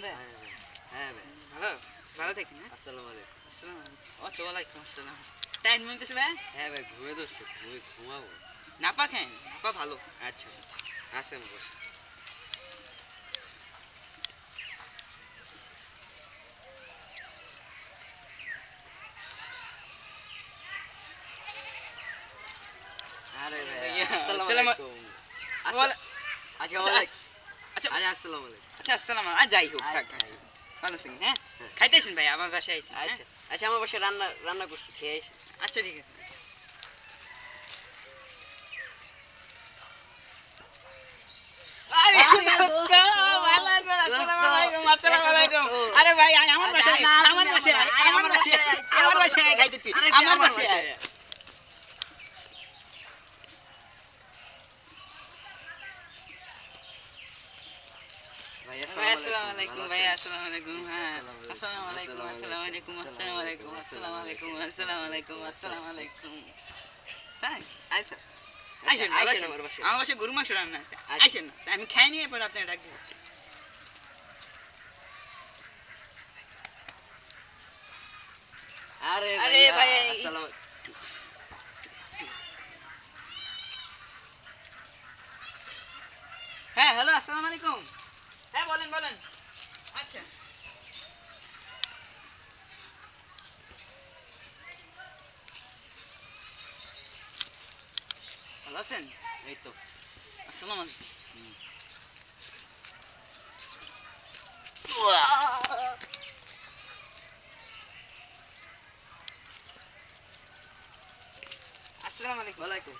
ভাই? হ্যাঁ ভাই। ভালো ভালো থাকেন। হ্যাঁ, আসসালামু আলাইকুম। আসসালামু আলাইকুম। ওয়ালাইকুম আসসালাম। টাইম মিলতেছে ভাই? হ্যাঁ ভাই, ঘুমিয়ে ধরছে, ঘুমাবো। নাপা খান, নাপা ভালো। আচ্ছা আচ্ছা, আসেন বস। আরে ভাই, ভাইয়া, আসসালামু আসসালামু আলাইকুম। ওয়ালা- আচ্ছা আচ্ছা, ওয়ালাইকুম। আচ্ছা আরে আসসালামু আলাইকুম। আচ্ছা আসসালাম যাই হোক থাক আচ্ছা, থাক। ভালো থাকেন। হ্যাঁ, হ্যাঁ। খাইতে আসেন ভাই, আমার বাসায় আইছেন। হ্যাঁ, আচ্ছা আচ্ছা, আমার বাসায় রান্না রান্না করছি, খেয়ে আসি। আচ্ছা ঠিক আছে। আচ্ছা। আরে দোস্ত, ভালো আছেন? আসসালামু আলাইকুম, আসসালামু আলাইকুম। আরে ভাই আয় আমার বাসায়, আমার বাসায়, আমার বাসায়, আমার বাসায় খাইতেছি, আমার বাসায়। ভাই ভাই আসসালামু আসসালামু আলাইকুম, আলাইকুম, ভালো ভাই আছেন? আসসালামু আলাইকুম। হ্যাঁ, আসসালামু আলাইকুম, আসসালামু আলাইকুম, আসসালামু আলাইকুম, আসসালামু আলাইকুম, আসসালামু আলাইকুম, আসসালামু আলাইকুম। তাই আচ্ছা আইসেন না, আইসেন আইসেন। আমার বাসায়। আমার বাসায় গরু মাংস রান্না আছে, আচ্ছা। আইসেন না। তাই আমি খাই নিয়ে পরে আপনার ডাক দিচ্ছি। আরে আরে ভাইয়া, ভাই, আসসালামু হ্যাঁ হ্যালো, আসসালামু আলাইকুম। হ্যাঁ বলেন বলেন। আচ্ছা, ভালো আছেন? এই তো। আসসালামু আলাইকুম। আসসালামু আলাইকুম। ওয়ালাইকুম